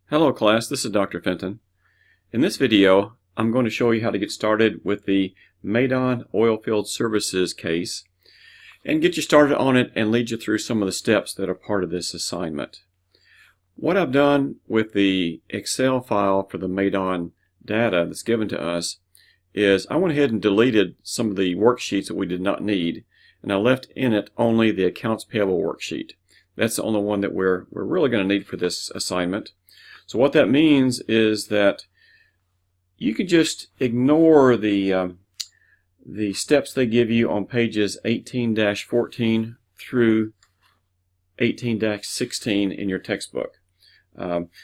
Hello class, this is Dr. Fenton. In this video, I'm going to show you how to get started with the Madon Oilfield Services case and get you started on it and lead you through some of the steps that are part of this assignment. What I've done with the Excel file for the Madon data that's given to us is I went ahead and deleted some of the worksheets that we did not need, and I left in it only the accounts payable worksheet. That's the only one that we're really going to need for this assignment. So what that means is that you can just ignore the steps they give you on pages 18-14 through 18-16 in your textbook.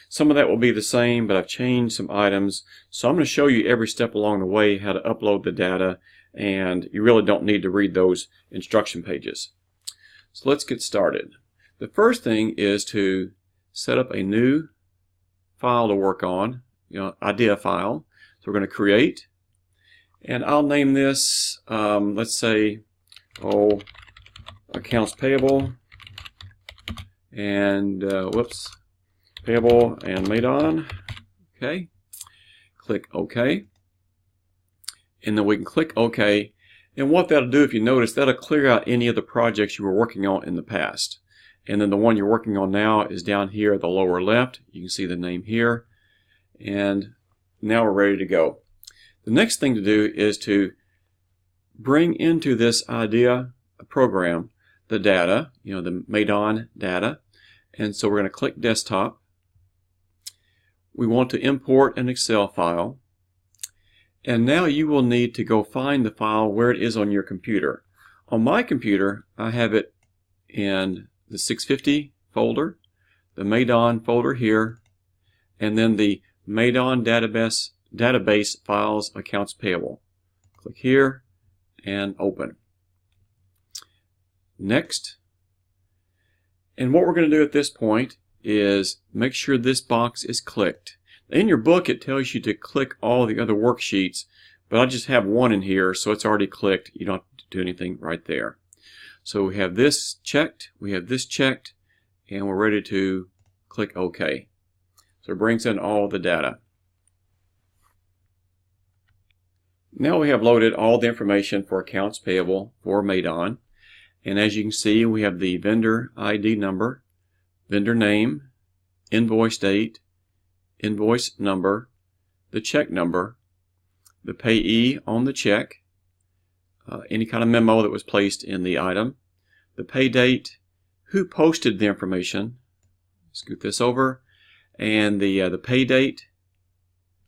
Some of that will be the same, but I've changed some items. So I'm going to show you every step along the way how to upload the data, and you really don't need to read those instruction pages. So let's get started. The first thing is to set up a new file to work on, idea file. So we're going to create, and I'll name this, let's say, accounts payable, and payable and Madon. Okay, click OK, and then we can click OK. And what that'll do, if you notice, that'll clear out any of the projects you were working on in the past. And then the one you're working on now is down here at the lower left. You can see the name here. And now we're ready to go. The next thing to do is to bring into this idea program the data, the Madon data. And so we're going to click Desktop. We want to import an Excel file. And now you will need to go find the file where it is on your computer. On my computer, I have it in the 650 folder, the Madon folder here, and then the Madon database files accounts payable. Click here and open. Next. And what we're going to do at this point is make sure this box is clicked. In your book it tells you to click all the other worksheets, but I just have one in here, so it's already clicked. You don't have to do anything right there. So we have this checked, we have this checked, and we're ready to click OK. So it brings in all the data. Now we have loaded all the information for accounts payable for Madon. And as you can see, we have the vendor ID number, vendor name, invoice date, invoice number, the check number, the payee on the check, any kind of memo that was placed in the item, the pay date, who posted the information, scoot this over, and the pay date,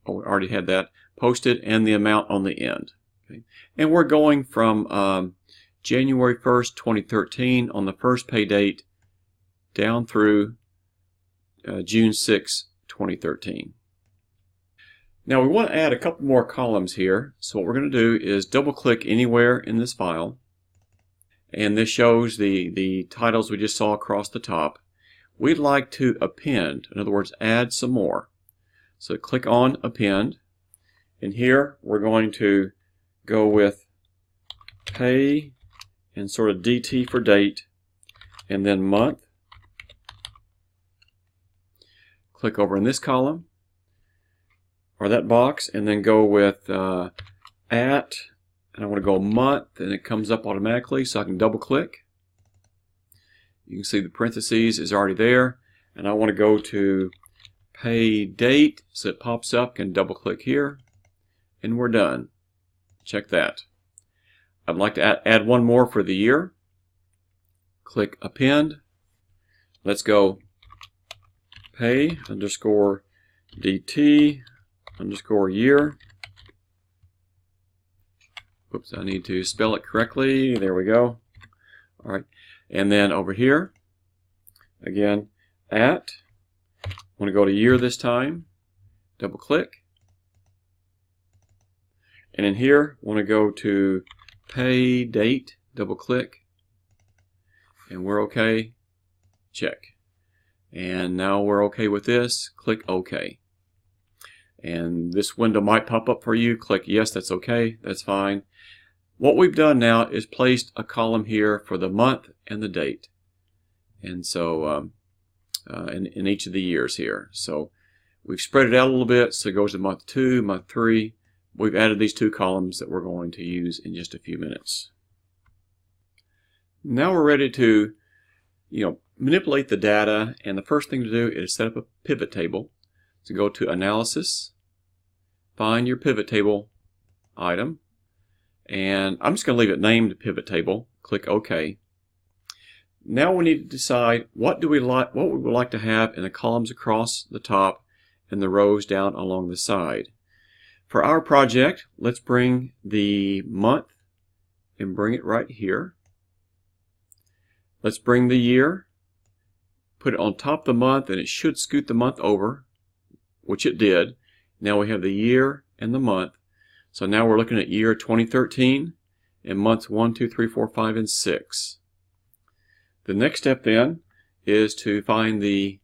we already had that, posted, and the amount on the end. Okay. And we're going from January 1st, 2013 on the first pay date down through June 6, 2013. Now we want to add a couple more columns here. So what we're going to do is double click anywhere in this file, and this shows the titles we just saw across the top. We'd like to append, in other words add some more. So click on append, and here we're going to go with pay and sort of DT for date, and then month. Click over in this column or that box, and then go with and I want to go month, and it comes up automatically, so I can double click. You can see the parentheses is already there, and I want to go to pay date, so it pops up, can double click here, and we're done. Check that. I'd like to add one more for the year. Click append. Let's go pay underscore DT underscore year. Oops, I need to spell it correctly. There we go. All right, and then over here, again, I want to go to year this time. Double click, and in here, I want to go to pay date. Double click, and we're okay. Check. And now we're okay with this. Click OK. And this window might pop up for you. Click yes, that's okay, that's fine. What we've done now is placed a column here for the month and the date. And so in each of the years here. So We've spread it out a little bit, so it goes to month 2, month 3. We've added these 2 columns that we're going to use in just a few minutes. Now we're ready to manipulate the data, and the first thing to do is set up a pivot table. So go to Analysis, find your pivot table item, and I'm just going to leave it named Pivot Table. Click OK. Now we need to decide what we would like to have in the columns across the top and the rows down along the side. For our project, let's bring the month and bring it right here. Let's bring the year, put it on top of the month, and it should scoot the month over, which it did. Now we have the year and the month. So now we're looking at year 2013 and months 1, 2, 3, 4, 5, and 6. The next step then is to find the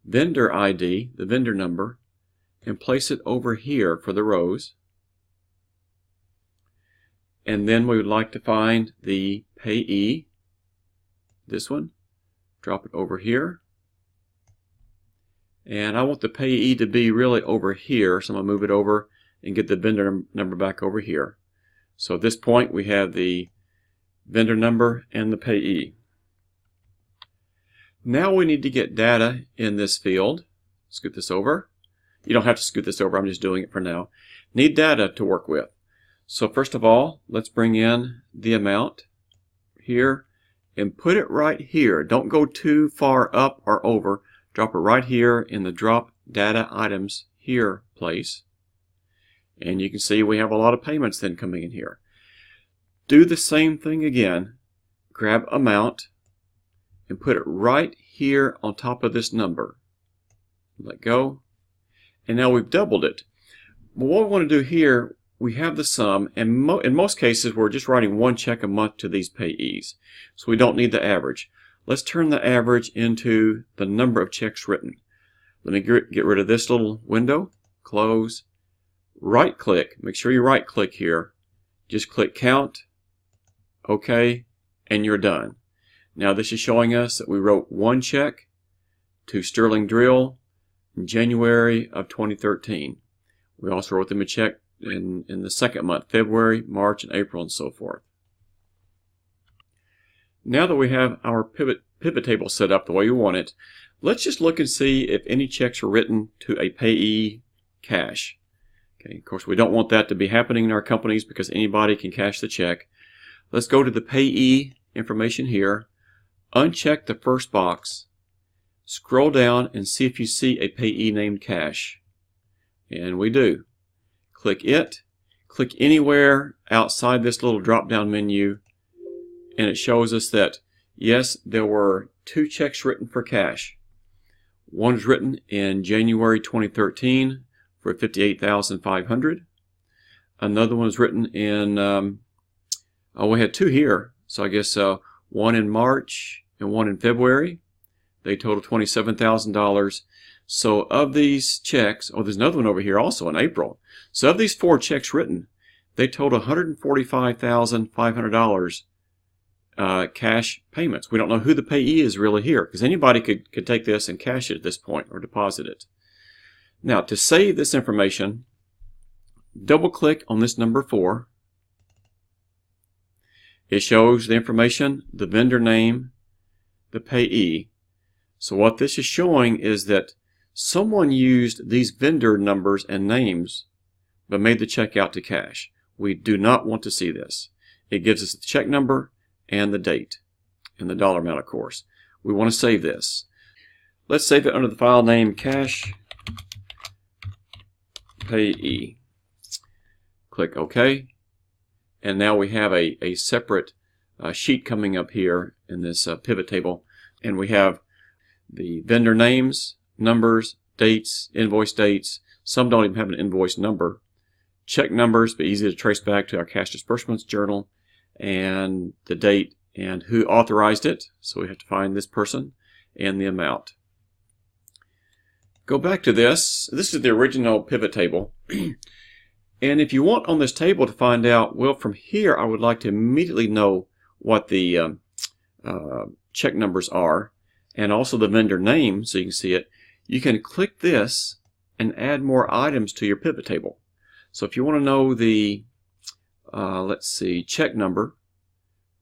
vendor ID, the vendor number, and place it over here for the rows. And then we would like to find the payee, this one, drop it over here. And I want the payee to be really over here, so I'm going to move it over and get the vendor number back over here. So at this point we have the vendor number and the payee. Now we need to get data in this field. Scoot this over. You don't have to scoot this over, I'm just doing it for now. Need data to work with. So first of all, let's bring in the amount here and put it right here. Don't go too far up or over. Drop it right here in the Drop Data Items Here place. And you can see we have a lot of payments then coming in here. Do the same thing again. Grab amount and put it right here on top of this number. Let go. And now we've doubled it. But what we want to do here, we have the sum, and in most cases we're just writing 1 check a month to these payees. So we don't need the average. Let's turn the average into the number of checks written. Let me get rid of this little window. Close. Right click. Make sure you right click here. Just click Count. OK. And you're done. Now this is showing us that we wrote 1 check to Sterling Drill in January of 2013. We also wrote them a check in the second month, February, March, and April, and so forth. Now that we have our pivot table set up the way we want it, let's just look and see if any checks are written to a payee cash. Okay, of course, we don't want that to be happening in our companies because anybody can cash the check. Let's go to the payee information here, uncheck the first box, scroll down and see if you see a payee named cash. And we do. Click it. Click anywhere outside this little drop-down menu, and it shows us that, yes, there were 2 checks written for cash. One was written in January 2013 for $58,500. Another one was written in, we had 2 here, so I guess one in March and one in February. They total $27,000. So of these checks, there's another one over here also in April. So of these 4 checks written, they total $145,500 cash payments. We don't know who the payee is really here because anybody could take this and cash it at this point or deposit it. Now to save this information, double click on this number 4. It shows the information, the vendor name, the payee. So what this is showing is that someone used these vendor numbers and names but made the check out to cash. We do not want to see this. It gives us the check number and the date and the dollar amount, of course. We want to save this. Let's save it under the file name Cash Payee. Click OK. And now we have a separate sheet coming up here in this pivot table. And we have the vendor names, numbers, dates, invoice dates. Some don't even have an invoice number. Check numbers, but easy to trace back to our cash disbursements journal, and the date and who authorized it. So we have to find this person and the amount. Go back to this. This is the original pivot table. And if you want on this table to find out, well, from here I would like to immediately know what the check numbers are and also the vendor name so you can see it. You can click this and add more items to your pivot table. So if you want to know the, let's see, check number,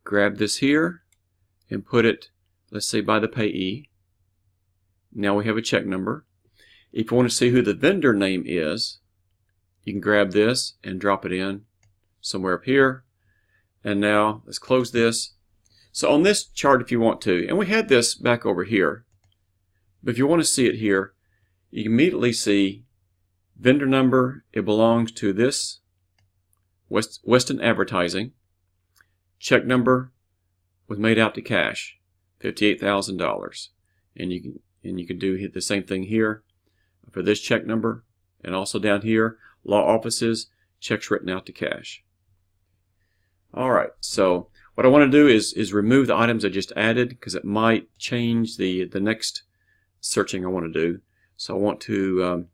grab this here and put it, let's say, by the payee. Now we have a check number. If you want to see who the vendor name is, you can grab this and drop it in somewhere up here. And now let's close this. So on this chart, if you want to, and we had this back over here, but if you want to see it here, you can immediately see vendor number. It belongs to this Weston Advertising. Check number was made out to cash, $58,000, and you can do the same thing here for this check number, and also down here, law offices, checks written out to cash. All right, so what I want to do is remove the items I just added, because it might change the next searching I want to do. So I want to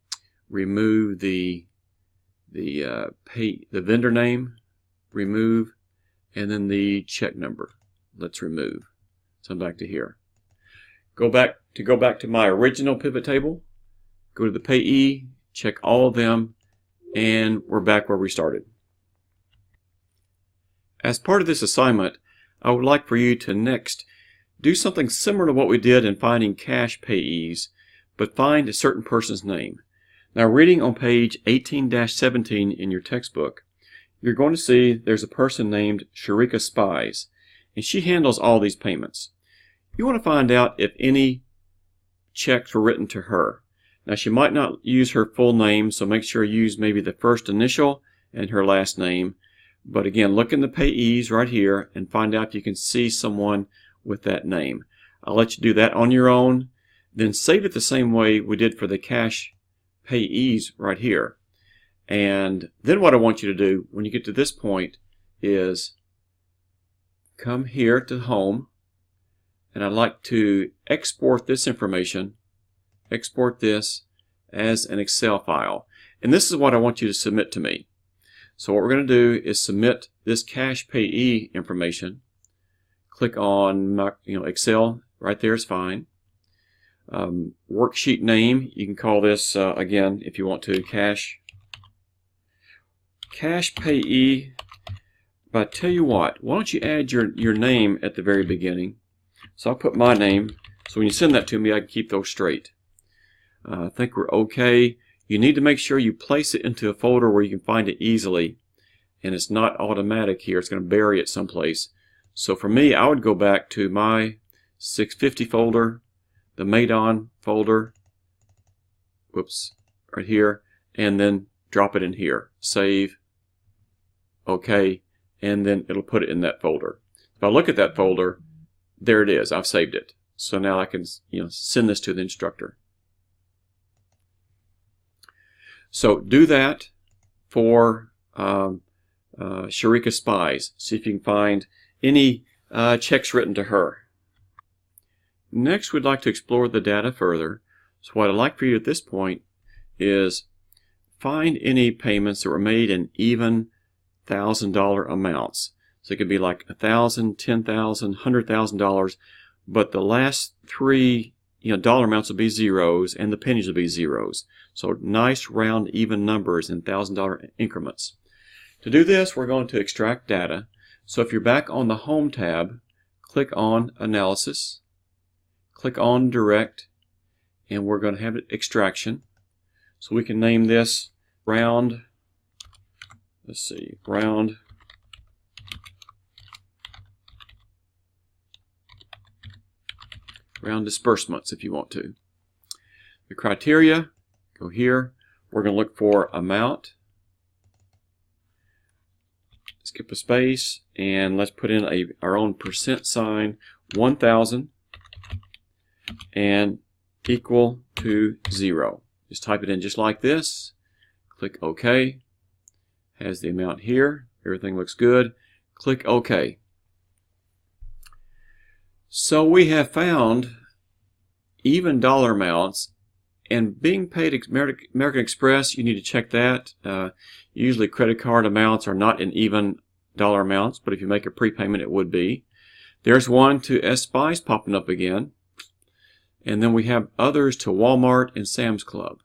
remove the vendor name, remove, and then the check number. Let's remove. So I'm back to here. Go back to my original pivot table. Go to the payee, check all of them, and we're back where we started. As part of this assignment, I would like for you to next do something similar to what we did in finding cash payees, but find a certain person's name. Now, reading on page 18-17 in your textbook, you're going to see there's a person named Sharika Spies, and she handles all these payments. You want to find out if any checks were written to her. Now, she might not use her full name, so make sure you use maybe the first initial and her last name. But again, look in the payees right here and find out if you can see someone with that name. I'll let you do that on your own. Then save it the same way we did for the cash payees right here. And then what I want you to do when you get to this point is come here to home, and I'd like to export this information, export this as an Excel file. And this is what I want you to submit to me. So what we're going to do is submit this cash payee information. Click on Excel, right there is fine. Worksheet name, you can call this, again, if you want to, cash payee. But I tell you what, why don't you add your name at the very beginning. So I'll put my name, so when you send that to me, I can keep those straight. I think we're okay. You need to make sure you place it into a folder where you can find it easily, and it's not automatic here. It's going to bury it someplace. So for me, I would go back to my 650 folder, the Madon folder, whoops, right here, and then drop it in here. Save, okay, and then it'll put it in that folder. If I look at that folder, there it is. I've saved it. So now I can send this to the instructor. So do that for Sharika Spies. See if you can find any checks written to her. Next, we'd like to explore the data further. So what I'd like for you at this point is find any payments that were made in even $1,000 amounts. So it could be like $1,000, $10,000, $100,000, but the last three dollar amounts will be zeros and the pennies will be zeros. So nice round even numbers in $1,000 increments. To do this, we're going to extract data. So if you're back on the Home tab, click on Analysis, click on Direct, and we're going to have extraction. So we can name this round, let's see, round disbursements if you want to. The criteria, go here. We're going to look for amount. Skip a space and let's put in our own percent sign, 1,000 and equal to 0. Just type it in just like this. Click OK. Has the amount here. Everything looks good. Click OK. So we have found even dollar amounts, and being paid American Express, you need to check that. Usually credit card amounts are not in even dollar amounts, but if you make a prepayment, it would be. There's one to S-Spice popping up again. And then we have others to Walmart and Sam's Club.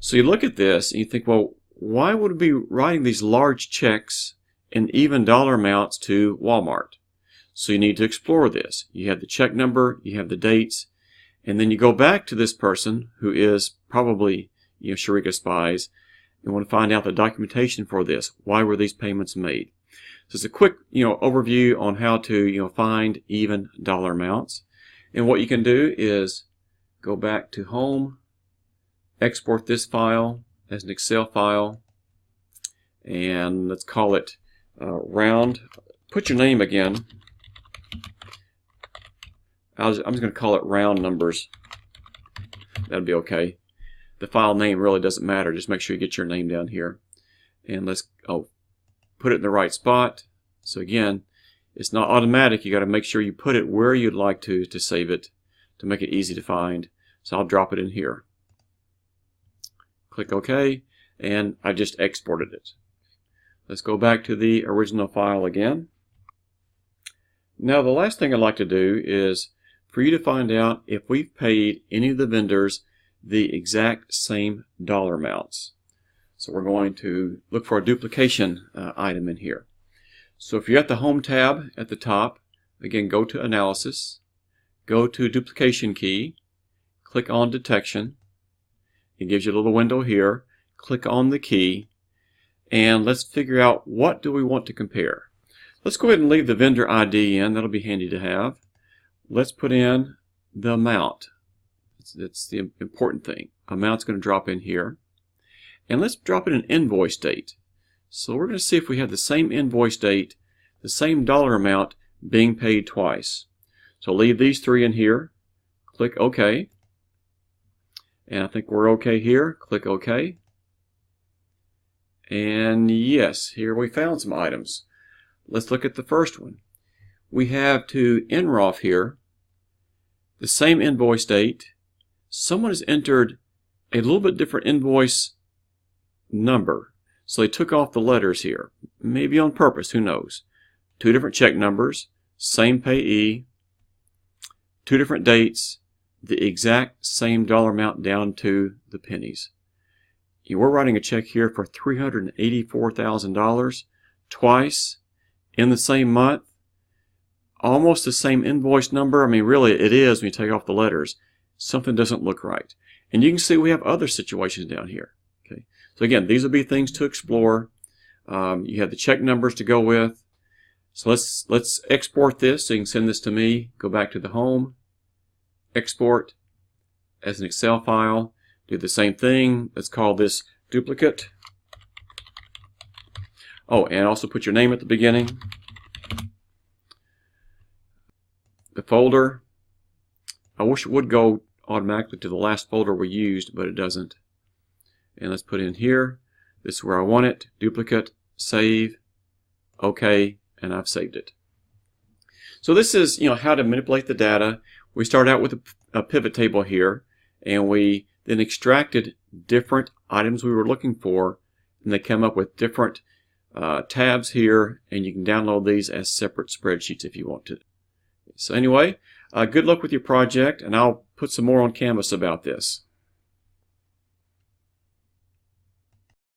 So you look at this and you think, well, why would we be writing these large checks in even dollar amounts to Walmart? So you need to explore this. You have the check number, you have the dates, and then you go back to this person who is probably, Sharika Spies, and want to find out the documentation for this. Why were these payments made? So it's a quick, overview on how to, find even dollar amounts. And what you can do is go back to Home, export this file as an Excel file, and let's call it round. Put your name again. I'm just going to call it round numbers. That'll be okay. The file name really doesn't matter. Just make sure you get your name down here. And let's put it in the right spot. So again, it's not automatic. You got to make sure you put it where you'd like to save it to make it easy to find. So I'll drop it in here. Click OK, and I just exported it. Let's go back to the original file again. Now the last thing I'd like to do is for you to find out if we've paid any of the vendors the exact same dollar amounts. So we're going to look for a duplication item in here. So if you're at the Home tab at the top, again, go to Analysis, go to Duplication Key, click on Detection. It gives you a little window here. Click on the key, and let's figure out what do we want to compare. Let's go ahead and leave the vendor ID in. That'll be handy to have. Let's put in the amount. That's the important thing. Amount's going to drop in here. And let's drop in an invoice date. So we're going to see if we have the same invoice date, the same dollar amount being paid twice. So leave these three in here. Click OK. And I think we're OK here. Click OK. And yes, here we found some items. Let's look at the first one. We have to NROF here, the same invoice date. Someone has entered a little bit different invoice number. So they took off the letters here. Maybe on purpose, who knows. Two different check numbers, same payee, two different dates, the exact same dollar amount down to the pennies. We're writing a check here for $384,000 twice in the same month. Almost the same invoice number. I mean, really, it is when you take off the letters. Something doesn't look right. And you can see we have other situations down here. Okay. So again, these will be things to explore. You have the check numbers to go with. So let's export this. So you can send this to me. Go back to the Home, export as an Excel file. Do the same thing. Let's call this duplicate. Oh, and also put your name at the beginning. The folder. I wish it would go automatically to the last folder we used, but it doesn't. And let's put in here. This is where I want it. Duplicate, save, OK, and I've saved it. So this is, how to manipulate the data. We start out with a pivot table here, and we then extracted different items we were looking for, and they come up with different tabs here, and you can download these as separate spreadsheets if you want to. So anyway, good luck with your project, and I'll put some more on Canvas about this.